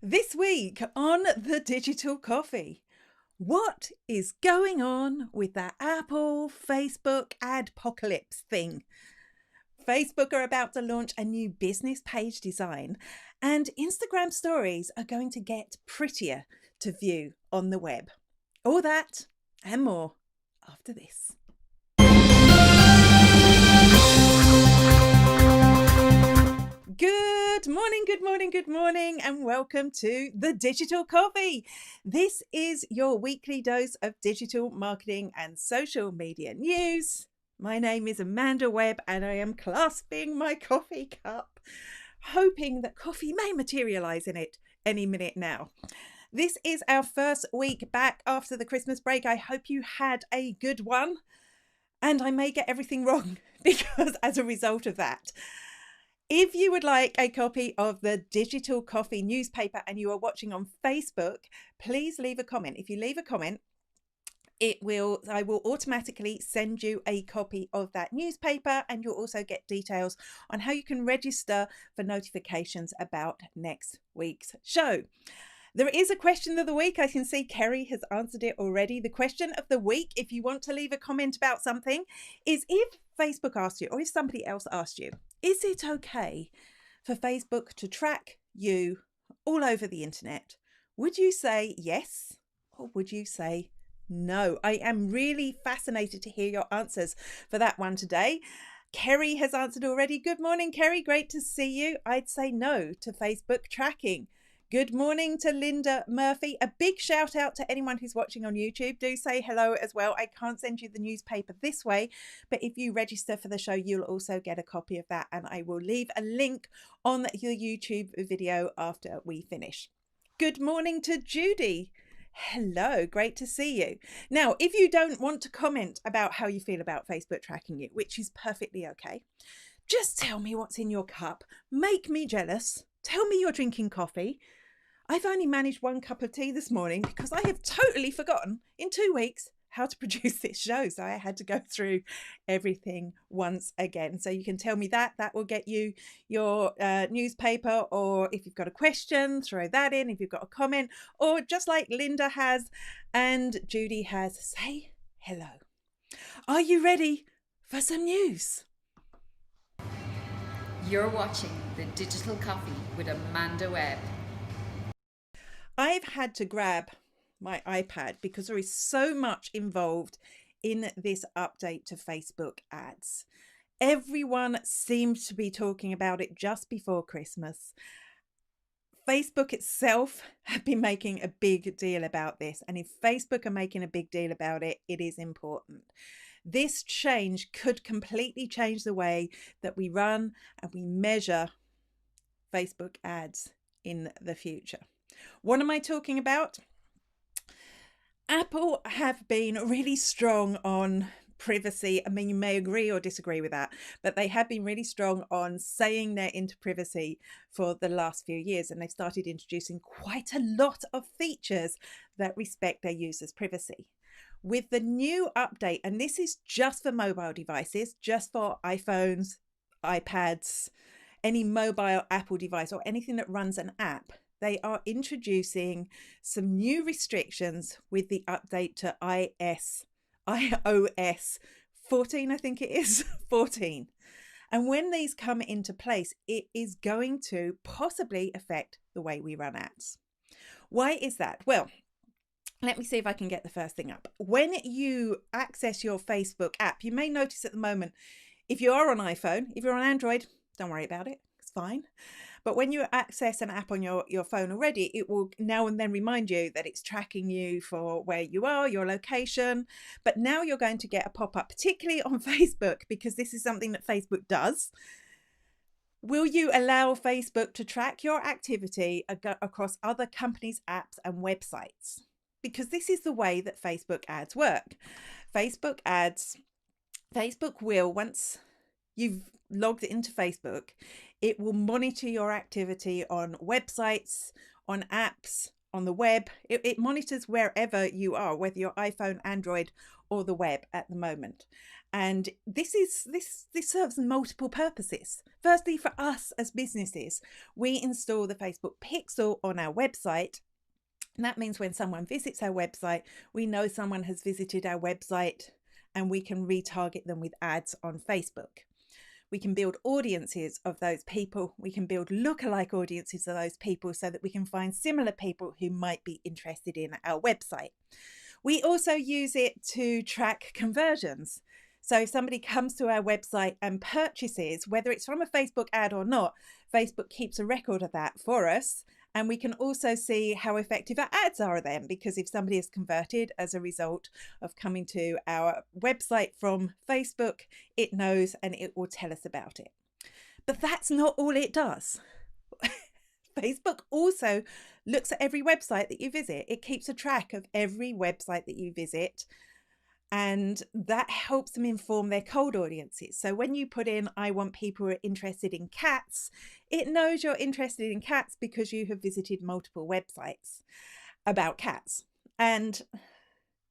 This week on the Digital Coffee, what is going on with that Apple Facebook adpocalypse thing? Facebook are about to launch a new business page design, and Instagram stories are going to get prettier to view on the web. All that and more after this. Good morning, and welcome to the Digital Coffee. This is your weekly dose of digital marketing and social media news. My name is Amanda Webb, and I am clasping my coffee cup, hoping that coffee may materialize in it any minute now. This is our first week back after the Christmas break. I hope you had a good one, and I may get everything wrong because as a result of that. If you would like a copy of the Digital Coffee newspaper and you are watching on Facebook, please leave a comment. If you leave a comment, I will automatically send you a copy of that newspaper, and you'll also get details on how you can register for notifications about next week's show. There is a question of the week. I can see Kerry has answered it already. The question of the week, if you want to leave a comment about something, is if Facebook asked you, or if somebody else asked you, is it okay for Facebook to track you all over the internet? Would you say yes, or would you say no? I am really fascinated to hear your answers for that one today. Kerry has answered already. Good morning, Kerry. Great to see you. I'd say no to Facebook tracking. Good morning to Linda Murphy. A big shout out to anyone who's watching on YouTube. Do say hello as well. I can't send you the newspaper this way, but if you register for the show, you'll also get a copy of that, and I will leave a link on the YouTube video after we finish. Good morning to Judy. Hello, great to see you. Now, if you don't want to comment about how you feel about Facebook tracking you, which is perfectly okay, just tell me what's in your cup. Make me jealous. Tell me you're drinking coffee. I've only managed one cup of tea this morning because I have totally forgotten in 2 weeks how to produce this show. So I had to go through everything once again. So you can tell me that will get you your newspaper, or if you've got a question, throw that in. If you've got a comment, or just like Linda has and Judy has, say hello. Are you ready for some news? You're watching the Digital Coffee with Amanda Webb. I've had to grab my iPad because there is so much involved in this update to Facebook ads. Everyone seems to be talking about it just before Christmas. Facebook itself have been making a big deal about this, and if Facebook are making a big deal about it, it is important. This change could completely change the way that we run and we measure Facebook ads in the future. What am I talking about? Apple have been really strong on privacy. I mean, you may agree or disagree with that, but they have been really strong on saying they're into privacy for the last few years, and they've started introducing quite a lot of features that respect their users' privacy. With the new update, and this is just for mobile devices, just for iPhones, iPads, any mobile Apple device or anything that runs an app, they are introducing some new restrictions with the update to iOS 14, I think it is, 14. And when these come into place, it is going to possibly affect the way we run ads. Why is that? Well, let me see if I can get the first thing up. When you access your Facebook app, you may notice at the moment, if you are on iPhone, if you're on Android, don't worry about it, it's fine. But when you access an app on your phone already, it will now and then remind you that it's tracking you for where you are, your location. But now you're going to get a pop-up, particularly on Facebook, because this is something that Facebook does. Will you allow Facebook to track your activity across other companies' apps and websites? Because this is the way that Facebook ads work. Facebook will, once you've logged into Facebook, it will monitor your activity on websites, on apps, on the web. It monitors wherever you are, whether you're iPhone, Android, or the web at the moment. And this serves multiple purposes. Firstly, for us as businesses, we install the Facebook pixel on our website. And that means when someone visits our website, we know someone has visited our website and we can retarget them with ads on Facebook. We can build audiences of those people. We can build lookalike audiences of those people so that we can find similar people who might be interested in our website. We also use it to track conversions. So if somebody comes to our website and purchases, whether it's from a Facebook ad or not, Facebook keeps a record of that for us. And we can also see how effective our ads are then, because if somebody is converted as a result of coming to our website from Facebook, it knows and it will tell us about it. But that's not all it does. Facebook also looks at every website that you visit. It keeps a track of every website that you visit, and that helps them inform their cold audiences. So when you put in, I want people who are interested in cats, it knows you're interested in cats because you have visited multiple websites about cats. And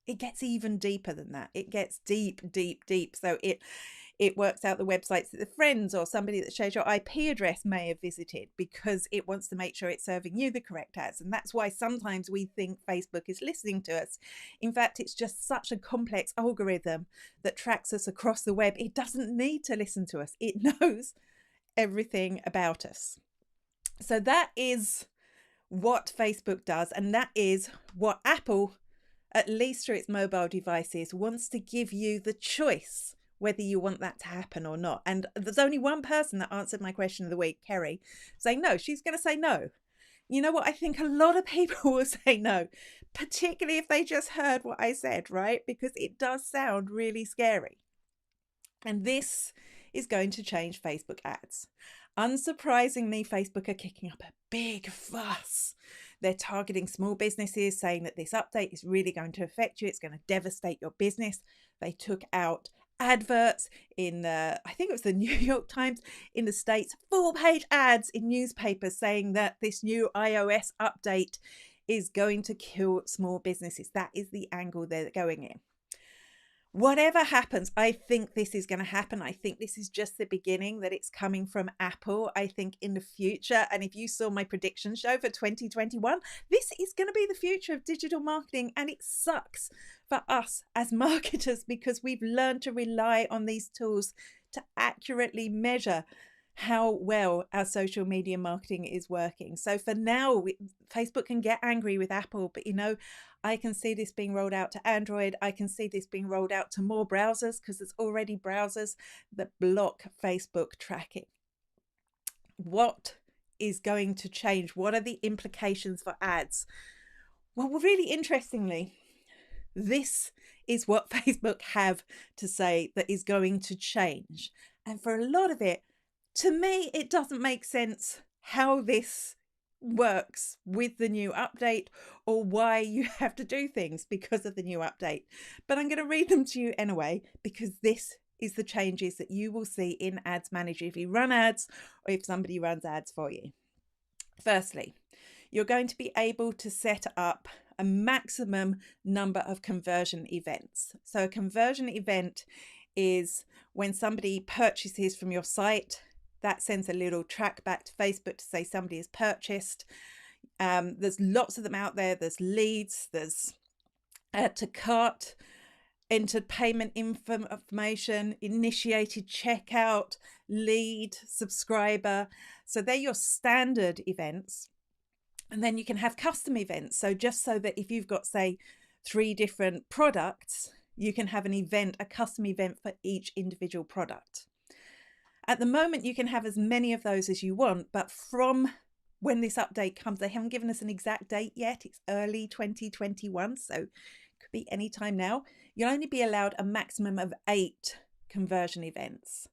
it gets even deeper than that. It gets deep, deep, deep. So it works out the websites that the friends or somebody that shares your IP address may have visited, because it wants to make sure it's serving you the correct ads. And that's why sometimes we think Facebook is listening to us. In fact, it's just such a complex algorithm that tracks us across the web. It doesn't need to listen to us. It knows everything about us. So that is what Facebook does. And that is what Apple, at least through its mobile devices, wants to give you the choice whether you want that to happen or not. And there's only one person that answered my question of the week, Kerry, saying no. She's going to say no. You know what? I think a lot of people will say no, particularly if they just heard what I said, right? Because it does sound really scary. And this is going to change Facebook ads. Unsurprisingly, Facebook are kicking up a big fuss. They're targeting small businesses, saying that this update is really going to affect you. It's going to devastate your business. They took out adverts in I think it was the New York Times in the States, full-page ads in newspapers saying that this new iOS update is going to kill small businesses. That is the angle they're going in. Whatever happens, I think this is going to happen. I think this is just the beginning, that it's coming from Apple. I think in the future, and if you saw my prediction show for 2021, this is going to be the future of digital marketing. And it sucks for us as marketers because we've learned to rely on these tools to accurately measure how well our social media marketing is working. So for now, Facebook can get angry with Apple, but I can see this being rolled out to Android. I can see this being rolled out to more browsers because there's already browsers that block Facebook tracking. What is going to change? What are the implications for ads? Well, really interestingly, this is what Facebook have to say that is going to change. And for a lot of it, to me, it doesn't make sense how this works with the new update or why you have to do things because of the new update. But I'm going to read them to you anyway, because this is the changes that you will see in Ads Manager if you run ads or if somebody runs ads for you. Firstly, you're going to be able to set up a maximum number of conversion events. So a conversion event is when somebody purchases from your site. That sends a little track back to Facebook to say somebody has purchased. There's lots of them out there. There's leads, there's add to cart, entered payment information, initiated checkout, lead, subscriber. So they're your standard events. And then you can have custom events. So just so that if you've got, say, 3 different products, you can have an event, a custom event for each individual product. At the moment, you can have as many of those as you want, but from when this update comes, they haven't given us an exact date yet. It's early 2021, so it could be any time now. You'll only be allowed a maximum of 8 conversion events.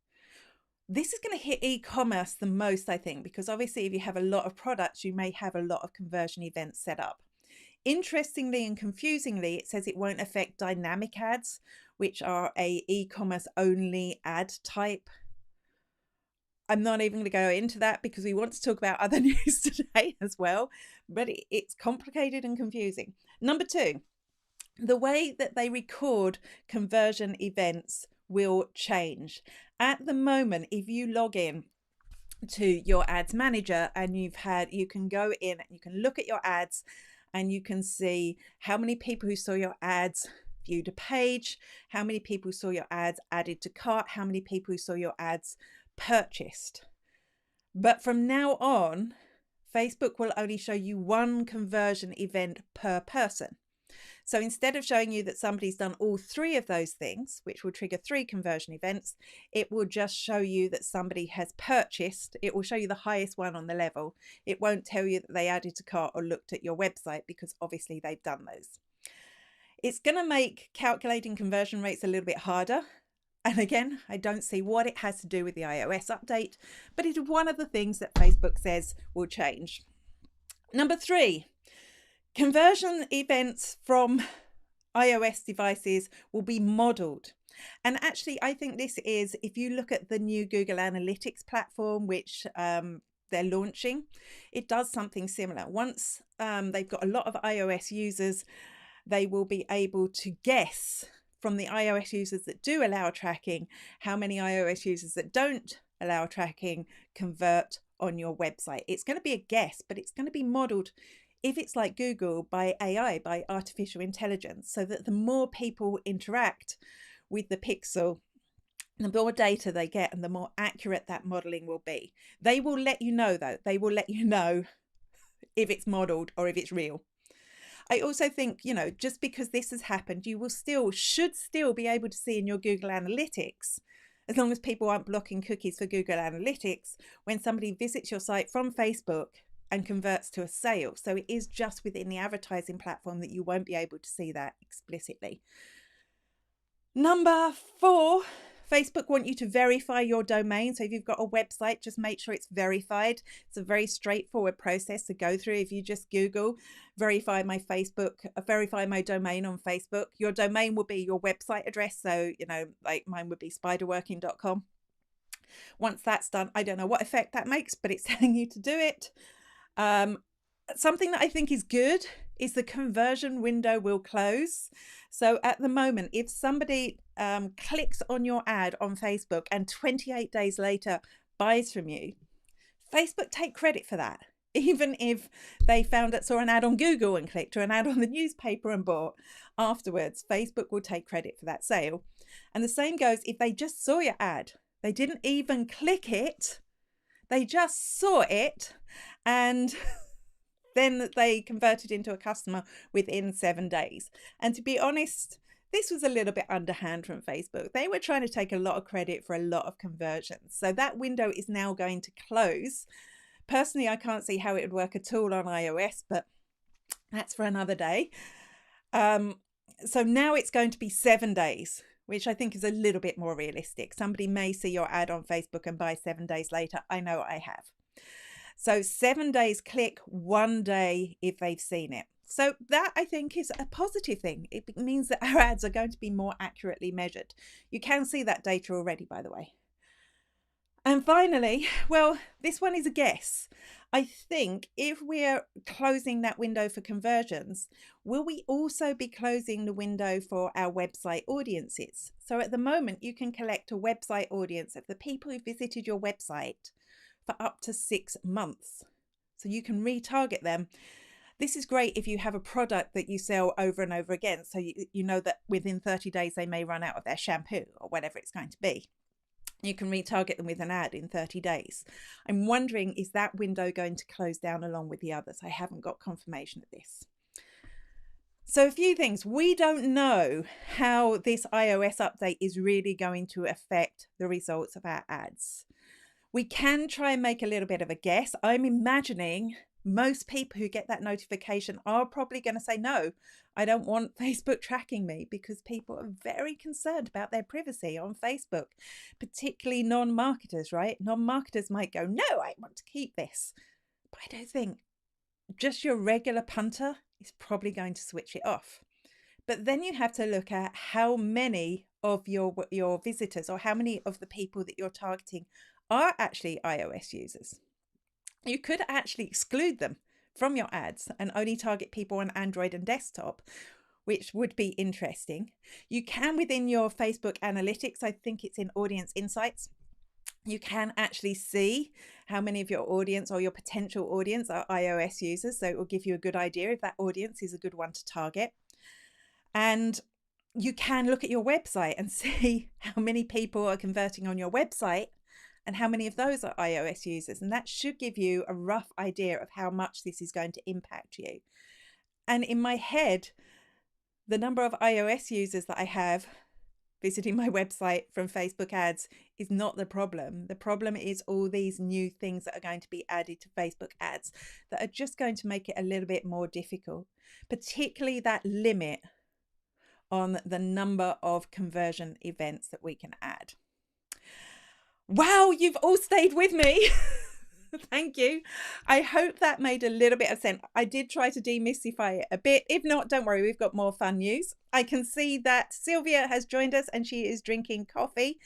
This is going to hit e-commerce the most, I think, because obviously if you have a lot of products, you may have a lot of conversion events set up. Interestingly and confusingly, it says it won't affect dynamic ads, which are a e-commerce only ad type. I'm not even going to go into that because we want to talk about other news today as well, but it's complicated and confusing. Number 2, the way that they record conversion events will change. At the moment, if you log in to your ads manager and you can go in and you can look at your ads and you can see how many people who saw your ads viewed a page, how many people saw your ads added to cart, how many people who saw your ads purchased. But from now on, Facebook will only show you one conversion event per person. So instead of showing you that somebody's done all three of those things, which will trigger 3 conversion events, it will just show you that somebody has purchased. It will show you the highest one on the level. It won't tell you that they added to cart or looked at your website, because obviously they've done those. It's going to make calculating conversion rates a little bit harder. And again, I don't see what it has to do with the iOS update, but it is one of the things that Facebook says will change. Number 3. Conversion events from iOS devices will be modeled. And actually, I think this is, if you look at the new Google Analytics platform, which they're launching, it does something similar. Once they've got a lot of iOS users, they will be able to guess from the iOS users that do allow tracking, how many iOS users that don't allow tracking convert on your website. It's going to be a guess, but it's going to be modeled, if it's like Google, by AI, by artificial intelligence, so that the more people interact with the pixel, the more data they get and the more accurate that modeling will be. They will let you know, though. They will let you know if it's modeled or if it's real. I also think, just because this has happened, you should still be able to see in your Google Analytics, as long as people aren't blocking cookies for Google Analytics, when somebody visits your site from Facebook and converts to a sale. So it is just within the advertising platform that you won't be able to see that explicitly. Number 4, Facebook want you to verify your domain. So if you've got a website, just make sure it's verified. It's a very straightforward process to go through. If you just Google verify my domain on Facebook, your domain will be your website address. So, like mine would be spiderworking.com. Once that's done, I don't know what effect that makes, but it's telling you to do it. Something that I think is good is the conversion window will close. So at the moment, if somebody clicks on your ad on Facebook and 28 days later buys from you, Facebook take credit for that. Even if they saw an ad on Google and clicked, or an ad on the newspaper and bought afterwards, Facebook will take credit for that sale. And the same goes if they just saw your ad. They didn't even click it. They just saw it, and then they converted into a customer within 7 days. And to be honest, this was a little bit underhand from Facebook. They were trying to take a lot of credit for a lot of conversions. So that window is now going to close. Personally, I can't see how it would work at all on iOS, but that's for another day. So now it's going to be 7 days, which I think is a little bit more realistic. Somebody may see your ad on Facebook and buy 7 days later. I know I have. So 7 days click, 1 day if they've seen it. So that, I think, is a positive thing. It means that our ads are going to be more accurately measured. You can see that data already, by the way. And finally, well, this one is a guess. I think if we're closing that window for conversions, will we also be closing the window for our website audiences? So at the moment, you can collect a website audience of the people who visited your website for up to 6 months. So you can retarget them. This is great if you have a product that you sell over and over again. So you know that within 30 days, they may run out of their shampoo or whatever it's going to be. You can retarget them with an ad in 30 days. I'm wondering, is that window going to close down along with the others? I haven't got confirmation of this. So a few things. We don't know how this iOS update is really going to affect the results of our ads. We can try and make a little bit of a guess. I'm imagining most people who get that notification are probably going to say, no, I don't want Facebook tracking me, because people are very concerned about their privacy on Facebook, particularly non-marketers, right? Non-marketers might go, no, I want to keep this. But I don't think just your regular punter is probably going to switch it off. But then you have to look at how many of your visitors, or how many of the people that you're targeting are actually iOS users. You could actually exclude them from your ads and only target people on Android and desktop, which would be interesting. You can, within your Facebook analytics, I think it's in Audience Insights, you can actually see how many of your audience or your potential audience are iOS users. So it will give you a good idea if that audience is a good one to target. And you can look at your website and see how many people are converting on your website and how many of those are iOS users. And that should give you a rough idea of how much this is going to impact you. And in my head, the number of iOS users that I have visiting my website from Facebook ads is not the problem. The problem is all these new things that are going to be added to Facebook ads that are just going to make it a little bit more difficult, particularly that limit on the number of conversion events that we can add. Wow, you've all stayed with me. Thank you. I hope that made a little bit of sense. I did try to demystify it a bit. If not, don't worry, we've got more fun news. I can see that Sylvia has joined us and she is drinking coffee.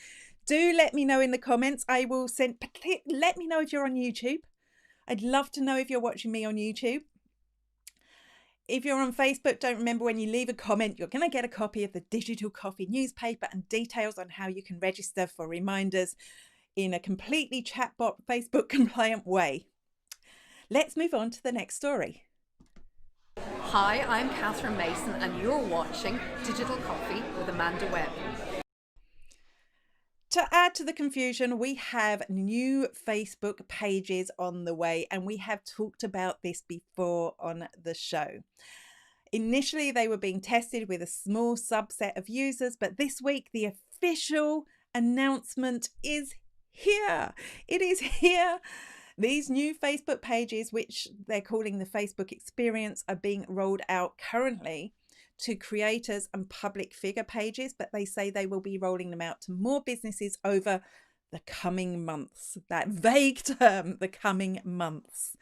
Do let me know in the comments. I will let me know if you're on YouTube. I'd love to know if you're watching me on YouTube. If you're on Facebook, don't remember when you leave a comment, you're going to get a copy of the Digital Coffee newspaper and details on how you can register for reminders in a completely chatbot Facebook compliant way. Let's move on to the next story. Hi, I'm Catherine Mason and you're watching Digital Coffee with Amanda Webb. To add to the confusion, we have new Facebook pages on the way, and we have talked about this before on the show. Initially, they were being tested with a small subset of users, but this week the official announcement is here. It is here. These new Facebook pages, which they're calling the Facebook Experience, are being rolled out currently to creators and public figure pages, but they say they will be rolling them out to more businesses over the coming months. That vague term, the coming months.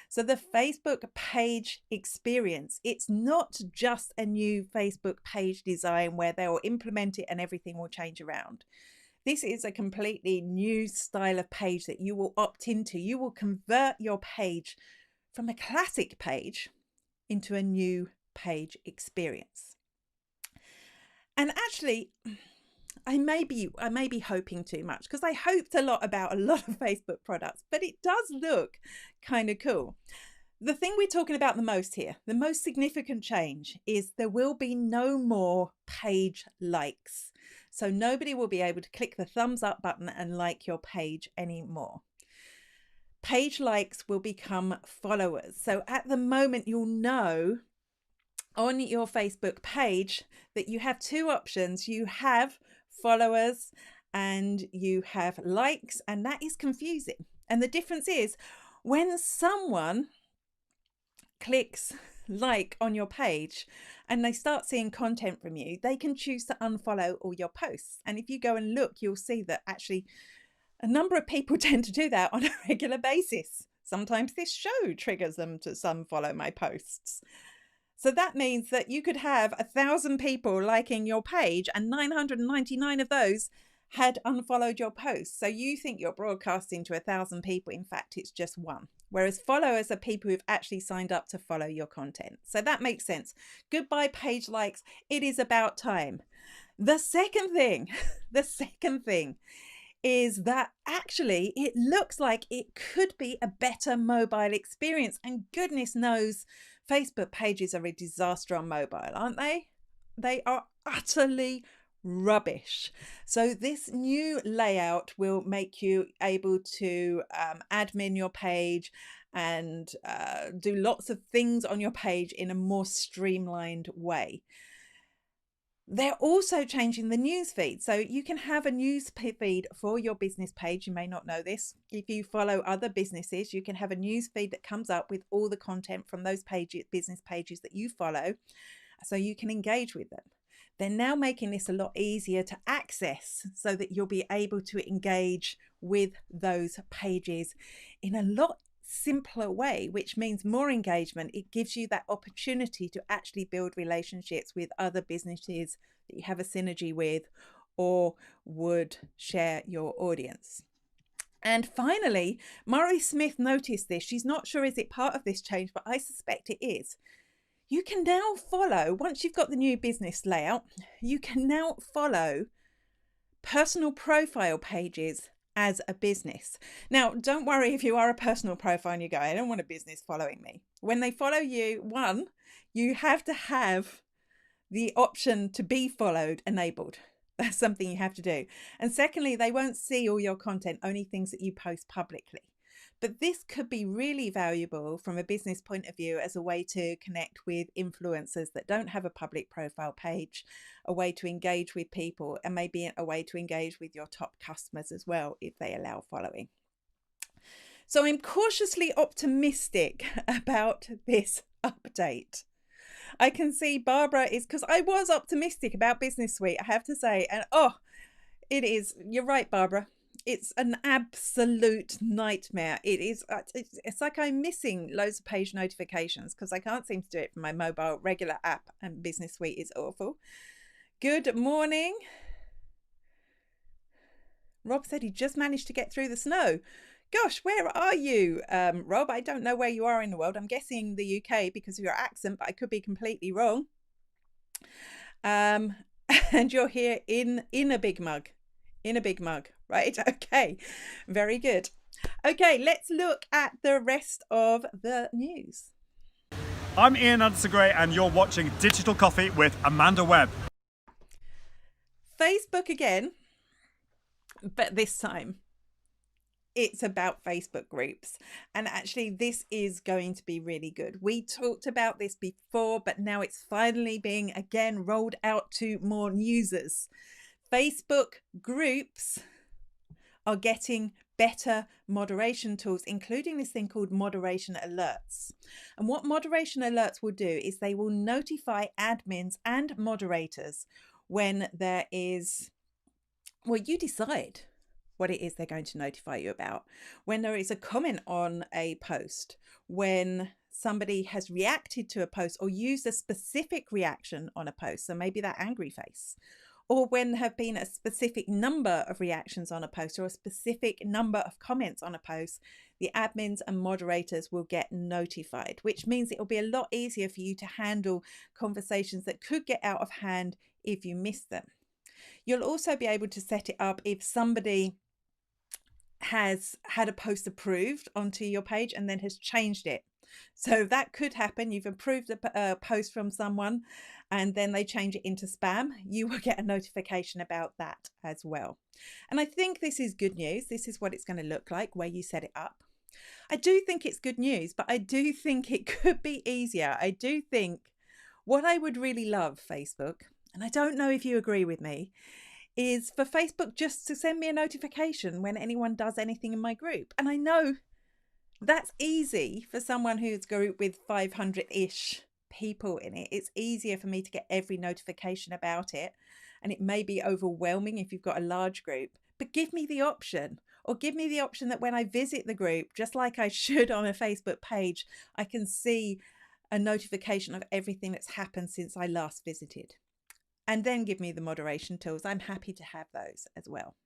So the Facebook page experience, it's not just a new Facebook page design where they'll implement it and everything will change around. This is a completely new style of page that you will opt into. You will convert your page from a classic page into a new page experience. And actually, I may be hoping too much, because I hoped a lot about a lot of Facebook products, but it does look kind of cool. The thing we're talking about the most here, the most significant change, is there will be no more page likes. So nobody will be able to click the thumbs up button and like your page anymore. Page likes will become followers. So at the moment, you'll know on your Facebook page that you have two options. You have followers and you have likes, and that is confusing. And the difference is when someone clicks like on your page and they start seeing content from you, they can choose to unfollow all your posts. And if you go and look, you'll see that actually a number of people tend to do that on a regular basis. Sometimes this show triggers them to unfollow my posts. So that means that you could have 1,000 people liking your page and 999 of those had unfollowed your post. So you think you're broadcasting to 1,000 people. In fact, it's just one. Whereas followers are people who've actually signed up to follow your content. So that makes sense. Goodbye page likes. It is about time. The second thing is that actually it looks like it could be a better mobile experience. And goodness knows, Facebook pages are a disaster on mobile, aren't they? They are utterly rubbish. So this new layout will make you able to admin your page and do lots of things on your page in a more streamlined way. They're also changing the news feed. So you can have a news feed for your business page. You may not know this. If you follow other businesses, you can have a news feed that comes up with all the content from those pages, business pages that you follow, so you can engage with them. They're now making this a lot easier to access so that you'll be able to engage with those pages in a lot simpler way, which means more engagement. It gives you that opportunity to actually build relationships with other businesses that you have a synergy with or would share your audience. And finally, Murray Smith noticed this. She's not sure is it part of this change, but I suspect it is. you can now follow, once you've got the new business layout, you can now follow personal profile pages as a business. Now, don't worry if you are a personal profile and you go, I don't want a business following me. When they follow you, one, you have to have the option to be followed enabled. That's something you have to do. And secondly, they won't see all your content, only things that you post publicly. But this could be really valuable from a business point of view as a way to connect with influencers that don't have a public profile page, a way to engage with people, and maybe a way to engage with your top customers as well if they allow following. So I'm cautiously optimistic about this update. I can see Barbara is, because I was optimistic about Business Suite, I have to say, and it is, you're right, Barbara. It's an absolute nightmare. It is. It's like I'm missing loads of page notifications because I can't seem to do it from my mobile regular app, and Business Suite is awful. Good morning. Rob said he just managed to get through the snow. Gosh, where are you, Rob? I don't know where you are in the world. I'm guessing the UK because of your accent, but I could be completely wrong. And you're here in a big mug. In a big mug, right? Okay, very good. Okay, let's look at the rest of the news. I'm Ian Anderson-Gray and you're watching Digital Coffee with Amanda Webb. Facebook again, but this time it's about Facebook groups. And actually this is going to be really good. We talked about this before, but now it's finally being again rolled out to more users. Facebook groups are getting better moderation tools, including this thing called moderation alerts. And what moderation alerts will do is they will notify admins and moderators when there is, well, you decide what it is they're going to notify you about. When there is a comment on a post, when somebody has reacted to a post or used a specific reaction on a post, so maybe that angry face, or when there have been a specific number of reactions on a post or a specific number of comments on a post, the admins and moderators will get notified, which means it will be a lot easier for you to handle conversations that could get out of hand if you miss them. You'll also be able to set it up if somebody has had a post approved onto your page and then has changed it. So that could happen. You've approved a post from someone and then they change it into spam. You will get a notification about that as well. And I think this is good news. This is what it's going to look like where you set it up. I do think it's good news, but I do think it could be easier. I do think what I would really love, Facebook, and I don't know if you agree with me, is for Facebook just to send me a notification when anyone does anything in my group. And I know that's easy for someone who's a group with 500-ish people in it. It's easier for me to get every notification about it. And it may be overwhelming if you've got a large group, but give me the option, or give me the option that when I visit the group, just like I should on a Facebook page, I can see a notification of everything that's happened since I last visited. And then give me the moderation tools. I'm happy to have those as well.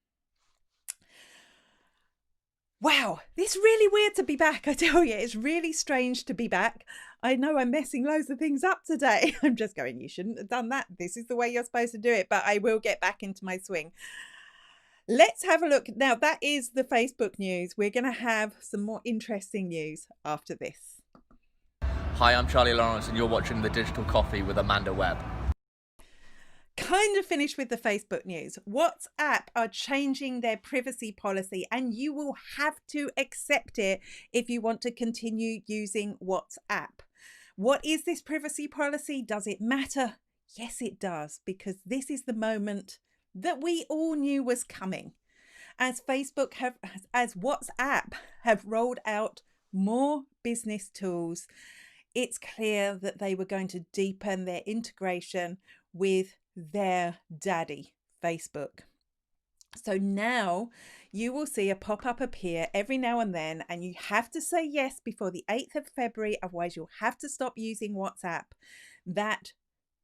Wow, it's really weird to be back. I tell you, it's really strange to be back. I know I'm messing loads of things up today. I'm just going, you shouldn't have done that. This is the way you're supposed to do it, but I will get back into my swing. Let's have a look. Now, that is the Facebook news. We're going to have some more interesting news after this. Hi, I'm Charlie Lawrence and you're watching The Digital Coffee with Amanda Webb. Kind of finished with the Facebook news. WhatsApp are changing their privacy policy and you will have to accept it if you want to continue using WhatsApp. What is this privacy policy? Does it matter? Yes, it does, because this is the moment that we all knew was coming. As WhatsApp have rolled out more business tools, it's clear that they were going to deepen their integration with their daddy, Facebook. So now you will see a pop-up appear every now and then, and you have to say yes before the 8th of February, otherwise you'll have to stop using WhatsApp. That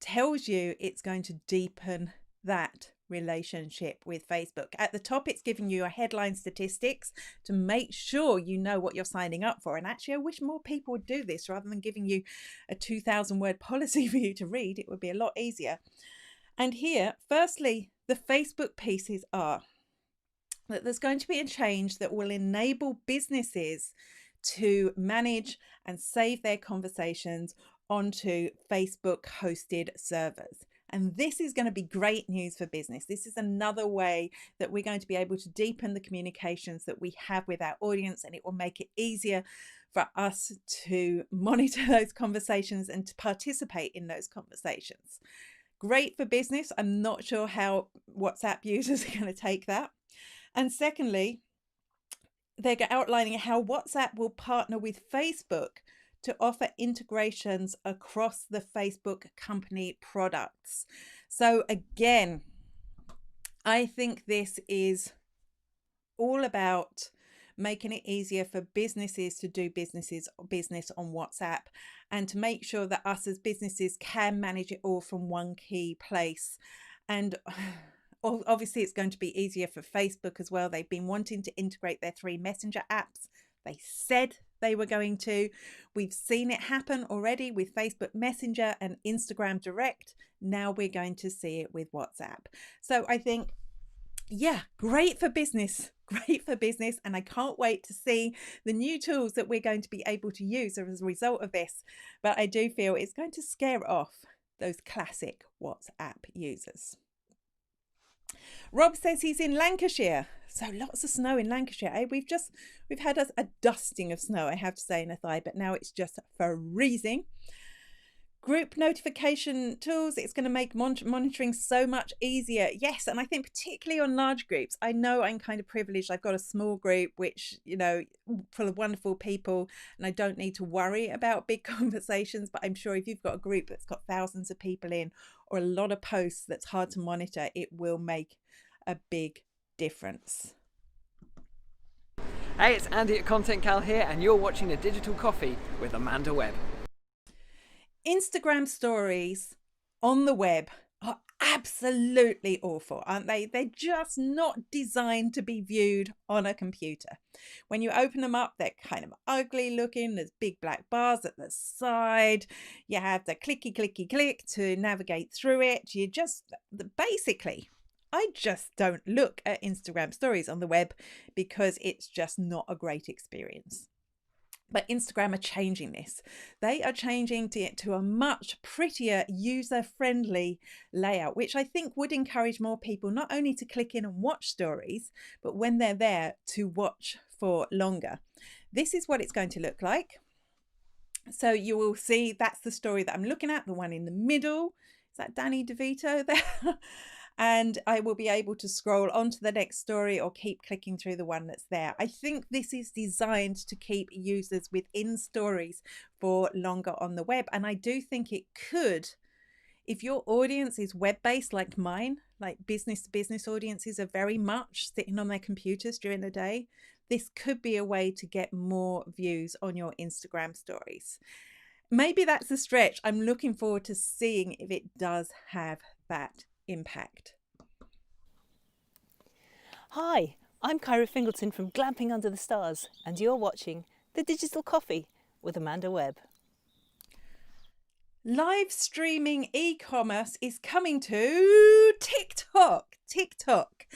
tells you it's going to deepen that relationship with Facebook. At the top, it's giving you a headline statistics to make sure you know what you're signing up for. And actually, I wish more people would do this rather than giving you a 2,000 word policy for you to read. It would be a lot easier. And here, firstly, the Facebook pieces are that there's going to be a change that will enable businesses to manage and save their conversations onto Facebook hosted servers. And this is going to be great news for business. This is another way that we're going to be able to deepen the communications that we have with our audience, and it will make it easier for us to monitor those conversations and to participate in those conversations. Great for business. I'm not sure how WhatsApp users are going to take that. And secondly, they're outlining how WhatsApp will partner with Facebook to offer integrations across the Facebook company products. So again, I think this is all about making it easier for businesses to do business on WhatsApp, and to make sure that us as businesses can manage it all from one key place. And obviously it's going to be easier for Facebook as well. They've been wanting to integrate their 3 messenger apps. They said they were going to. We've seen it happen already with Facebook Messenger and Instagram Direct. Now we're going to see it with WhatsApp. So I think, yeah, great for business. Great for business. And I can't wait to see the new tools that we're going to be able to use as a result of this. But I do feel it's going to scare off those classic WhatsApp users. Rob says he's in Lancashire. So lots of snow in Lancashire. Eh? We've had a dusting of snow, I have to say, in Athy, but now it's just freezing. Group notification tools, it's going to make monitoring so much easier. Yes, and I think particularly on large groups. I know I'm kind of privileged. I've got a small group, which, you know, full of wonderful people, and I don't need to worry about big conversations. But I'm sure if you've got a group that's got thousands of people in, or a lot of posts that's hard to monitor, it will make a big difference. Hey, it's Andy at Content Cal here, and you're watching A Digital Coffee with Amanda Webb. Instagram stories on the web are absolutely awful, aren't they? They're just not designed to be viewed on a computer. When you open them up, they're kind of ugly looking. There's big black bars at the side. You have the clicky, clicky, click to navigate through it. Basically, I just don't look at Instagram stories on the web because it's just not a great experience. But Instagram are changing this. They are changing to a much prettier, user-friendly layout, which I think would encourage more people not only to click in and watch stories, but when they're there to watch for longer. This is what it's going to look like. So you will see that's the story that I'm looking at, the one in the middle. Is that Danny DeVito there? And I will be able to scroll on to the next story or keep clicking through the one that's there. I think this is designed to keep users within stories for longer on the web. And I do think it could, if your audience is web-based like mine, like business-to-business audiences are very much sitting on their computers during the day, this could be a way to get more views on your Instagram stories. Maybe that's a stretch. I'm looking forward to seeing if it does have that impact. Hi, I'm Kyra Fingleton from Glamping Under the Stars, and you're watching The Digital Coffee with Amanda Webb. Live streaming e-commerce is coming to TikTok. TikTok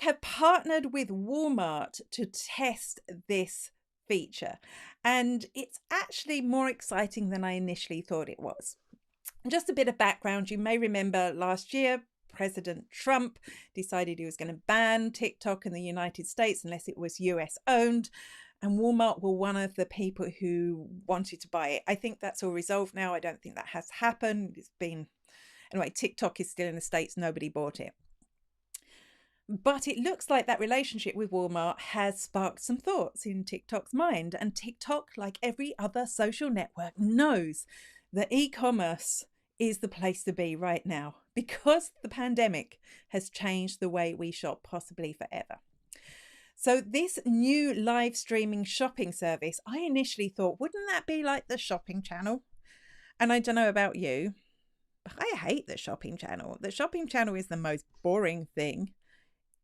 have partnered with Walmart to test this feature, and it's actually more exciting than I initially thought it was. Just a bit of background, you may remember last year, President Trump decided he was going to ban TikTok in the United States unless it was US owned, and Walmart were one of the people who wanted to buy it. I think that's all resolved now. I don't think that has happened. Anyway, TikTok is still in the States. Nobody bought it. But it looks like that relationship with Walmart has sparked some thoughts in TikTok's mind. And TikTok, like every other social network, knows that e-commerce is the place to be right now because the pandemic has changed the way we shop possibly forever. So this new live streaming shopping service, I initially thought, wouldn't that be like the shopping channel? And I don't know about you, I hate the shopping channel. The shopping channel is the most boring thing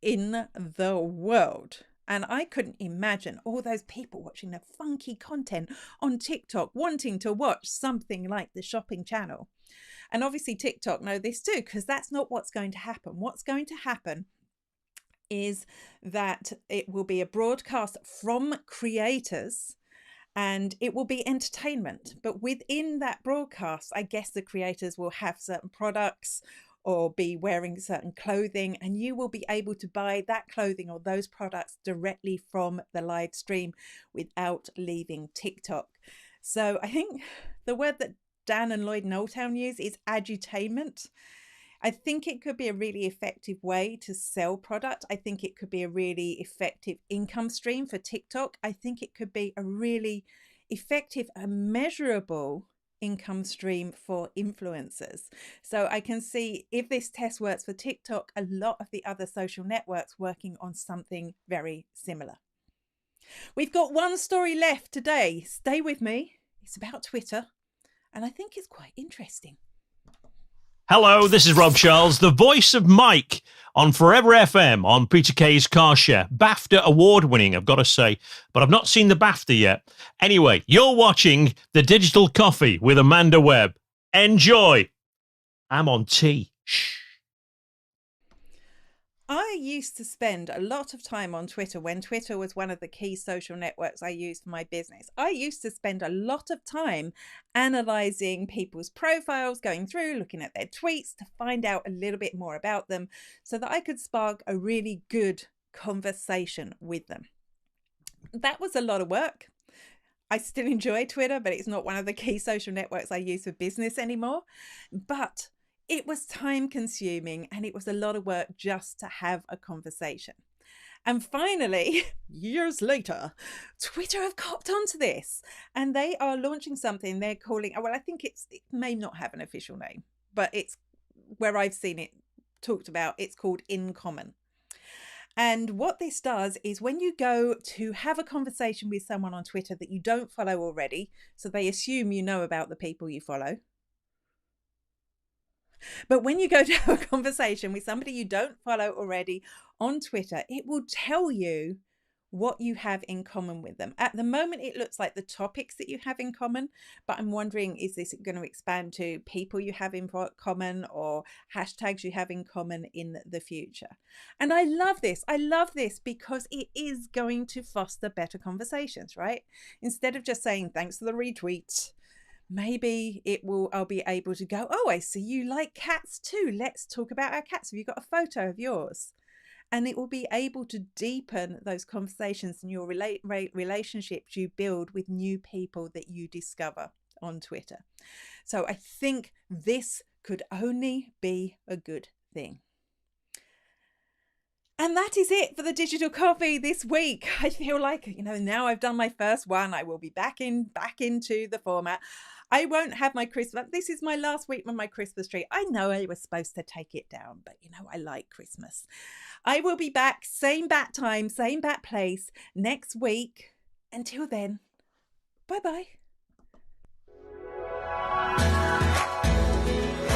in the world. And I couldn't imagine all those people watching the funky content on TikTok wanting to watch something like the shopping channel. And obviously TikTok know this too, because that's not what's going to happen. What's going to happen is that it will be a broadcast from creators and it will be entertainment. But within that broadcast, I guess the creators will have certain products or be wearing certain clothing, and you will be able to buy that clothing or those products directly from the live stream without leaving TikTok. So I think the word that Dan and Lloyd in Old Town use is edutainment. I think it could be a really effective way to sell product. I think it could be a really effective income stream for TikTok. I think it could be a really effective and measurable income stream for influencers. So I can see if this test works for TikTok, a lot of the other social networks working on something very similar. We've got one story left today. Stay with me. It's about Twitter, and I think it's quite interesting. Hello, this is Rob Charles, the voice of Mike on Forever FM on Peter Kay's Car Share. BAFTA award winning, I've got to say, but I've not seen the BAFTA yet. Anyway, you're watching The Digital Coffee with Amanda Webb. Enjoy. I'm on tea. Shh. I used to spend a lot of time on Twitter when Twitter was one of the key social networks I used for my business. I used to spend a lot of time analyzing people's profiles, going through, looking at their tweets to find out a little bit more about them so that I could spark a really good conversation with them. That was a lot of work. I still enjoy Twitter, but it's not one of the key social networks I use for business anymore. But it was time consuming and it was a lot of work just to have a conversation. And finally, years later, Twitter have copped onto this and they are launching something they're calling, well, I think it may not have an official name, but it's where I've seen it talked about. It's called In Common. And what this does is when you go to have a conversation with someone on Twitter that you don't follow already, so they assume you know about the people you follow. But when you go to have a conversation with somebody you don't follow already on Twitter, it will tell you what you have in common with them. At the moment, it looks like the topics that you have in common, but I'm wondering, is this going to expand to people you have in common or hashtags you have in common in the future? And I love this. I love this because it is going to foster better conversations, right? Instead of just saying, thanks for the retweet, maybe I'll be able to go, oh, I see you like cats too. Let's talk about our cats. Have you got a photo of yours? And it will be able to deepen those conversations and your relationships you build with new people that you discover on Twitter. So I think this could only be a good thing. And that is it for the Digital Coffee this week. I feel like, now I've done my first one, I will be back into the format. I won't have my Christmas. This is my last week with my Christmas tree. I know I was supposed to take it down, but I like Christmas. I will be back, same bat time, same bat place next week. Until then, bye-bye.